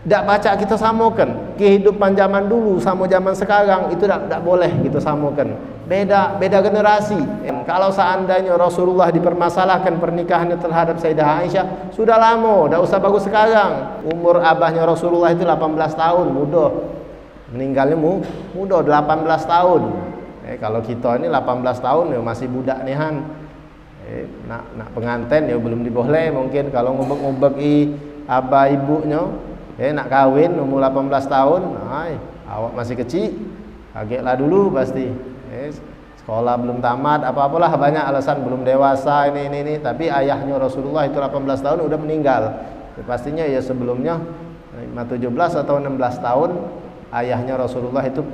tidak baca kita samakan kehidupan zaman dulu sama zaman sekarang, itu tidak boleh kita samakan. Beda generasi. Kalau seandainya Rasulullah dipermasalahkan pernikahannya terhadap Sayyidah Aisyah, sudah lama, tidak usah bagus sekarang. Umur abahnya Rasulullah itu 18 tahun, muda. Meninggalnya muda, 18 tahun. Kalau kita ini 18 tahun ya masih budak nihan. Nak pengantin ya belum diboleh mungkin. Kalau ngubek-ngubek abah ibunya, nak kawin umur 18 tahun, awak masih kecil, kagetlah dulu pasti. Sekolah belum tamat, apa-apalah banyak alasan, belum dewasa ini. Tapi ayahnya Rasulullah itu 18 tahun udah meninggal. Pastinya ya sebelumnya 17 atau 16 tahun ayahnya Rasulullah itu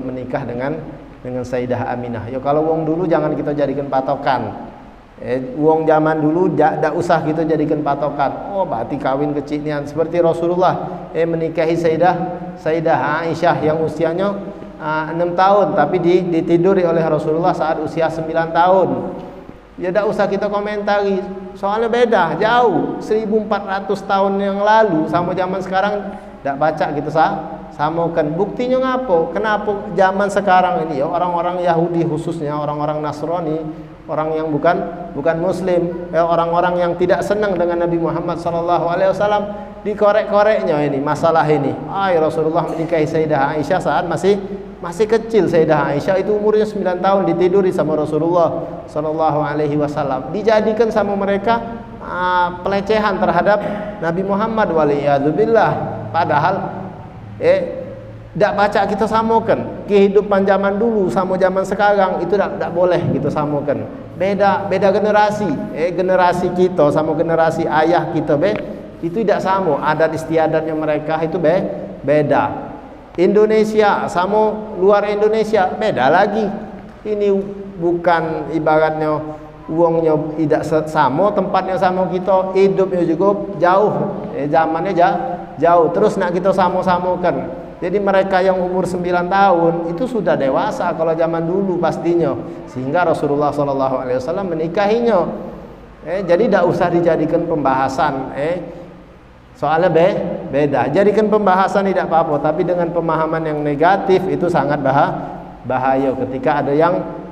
menikah dengan Sayyidah Aminah. Ya kalau wong dulu jangan kita jadikan patokan. Wong zaman dulu tidak usah kita jadikan patokan. Oh berarti kawin kecilnya seperti Rasulullah menikahi Sayyidah Aisyah yang usianya 6 tahun tapi ditiduri oleh Rasulullah saat usia 9 tahun. Ya tidak usah kita komentari, soalnya beda jauh 1400 tahun yang lalu sama zaman sekarang. Tidak baca kita samakan. Buktinya ngapo? Kenapa zaman sekarang ini ya orang-orang Yahudi khususnya orang-orang Nasrani, orang yang bukan Muslim, orang-orang yang tidak senang dengan Nabi Muhammad SAW, dikorek-koreknya ini masalah ini. Rasulullah menikahi Sayyidah Aisyah saat masih kecil. Sayyidah Aisyah itu umurnya 9 tahun ditiduri sama Rasulullah SAW. Dijadikan sama mereka pelecehan terhadap Nabi Muhammad waliyadzubillah. Padahal tidak baca kita samakan kehidupan zaman dulu sama zaman sekarang, itu tidak boleh kita samakan. Beda generasi. Generasi kita sama generasi ayah kita itu tidak sama. Adat istiadatnya mereka itu beda. Indonesia sama luar Indonesia beda lagi. Ini bukan ibaratnya uangnya tidak sama, tempatnya sama kita, hidupnya juga jauh, zamannya jauh. Terus nak kita sama-samakan. Jadi mereka yang umur 9 tahun itu sudah dewasa kalau zaman dulu pastinya, sehingga Rasulullah SAW menikahinya. Jadi tidak usah dijadikan pembahasan. Soalnya beda. Jadikan pembahasan tidak apa-apa, tapi dengan pemahaman yang negatif itu sangat bahaya ketika ada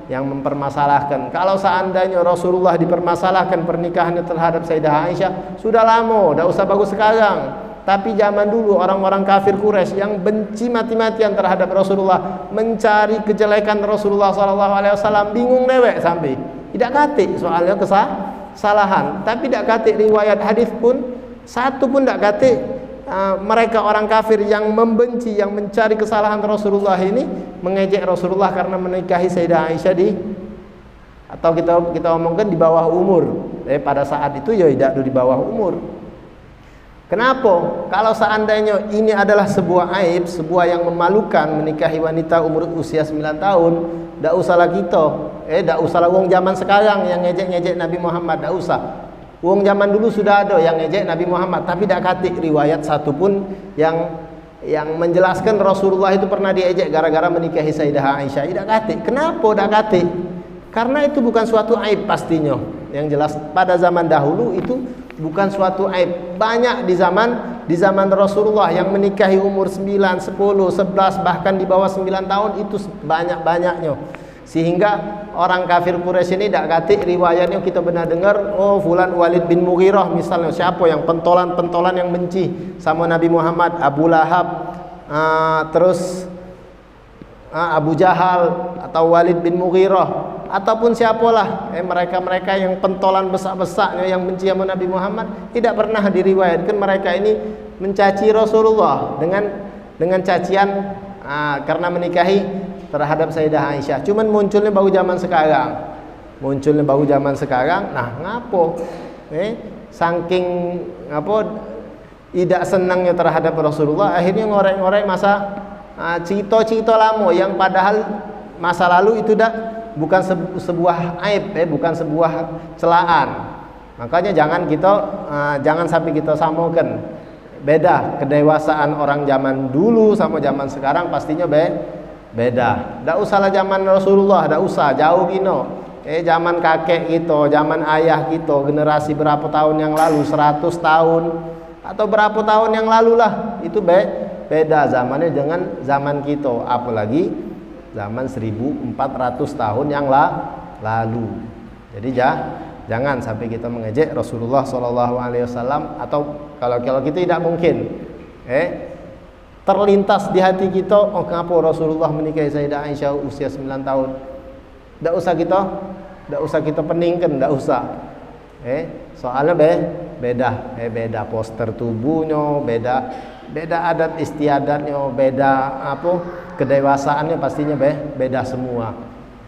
yang mempermasalahkan. Kalau seandainya Rasulullah dipermasalahkan pernikahannya terhadap Sayyidah Aisyah, sudah lama, tidak usah bagus sekarang. Tapi zaman dulu orang-orang kafir Quraisy yang benci mati-matian terhadap Rasulullah, mencari kejelekan Rasulullah SAW, bingung dewek sampai tidak katik soalnya kesalahan. Tapi tidak katik riwayat hadis pun satu pun tidak katik. Mereka orang kafir yang membenci, yang mencari kesalahan Rasulullah ini, mengejek Rasulullah karena menikahi Sayyidah Aisyah atau kita omongkan di bawah umur. Pada saat itu ya tidak di bawah umur. Kenapa? Kalau seandainya ini adalah sebuah aib, sebuah yang memalukan, menikahi wanita umur usia 9 tahun, tidak usahlah kita, tidak usahlah wong zaman sekarang yang ngejek-ngejek Nabi Muhammad, tidak usah. Wong zaman dulu sudah ada yang ngejek Nabi Muhammad, tapi tidak katik riwayat satu pun yang menjelaskan Rasulullah itu pernah diejek gara-gara menikahi Sayyidah Aisyah. Tidak katik. Kenapa tidak katik? Karena itu bukan suatu aib pastinya. Yang jelas pada zaman dahulu itu bukan suatu aib. Banyak di zaman Rasulullah yang menikahi umur 9, 10, 11 bahkan di bawah 9 tahun itu banyak-banyaknya. Sehingga orang kafir Quraisy ini tidak katik riwayatnya kita benar dengar, oh fulan Walid bin Mughirah misalnya, siapa yang pentolan-pentolan yang benci sama Nabi Muhammad, Abu Lahab, terus Abu Jahal atau Walid bin Mughirah ataupun siapalah mereka-mereka yang pentolan besar-besarnya yang benci sama Nabi Muhammad, tidak pernah diriwayatkan mereka ini mencaci Rasulullah dengan cacian karena menikahi terhadap Sayyidah Aisyah. Cuman munculnya baru zaman sekarang. Nah, ngapo? Saking tidak senangnya terhadap Rasulullah, akhirnya ngorek-ngorek masa cerita-cerita lama yang padahal masa lalu itu bukan sebuah aib, bukan sebuah celaan. Makanya jangan sampai kita samakan. Beda kedewasaan orang zaman dulu sama zaman sekarang pastinya beda. Tidak usahlah zaman Rasulullah, tidak usah jauh gino. Zaman kakek kita, zaman ayah kita, generasi berapa tahun yang lalu, 100 tahun atau berapa tahun yang lalu lah. itu beda zamannya dengan zaman kita, apalagi zaman 1400 tahun yang lalu. Jadi jangan sampai kita mengejek Rasulullah SAW, atau kalau kita tidak mungkin terlintas di hati kita, oh kenapa Rasulullah menikahi Sayyidah Aisyah usia 9 tahun. Tidak usah kita peningkan, tidak usah. Soalnya beda poster tubuhnya, beda adat istiadatnya, beda kedewasaannya, pastinya beda semua.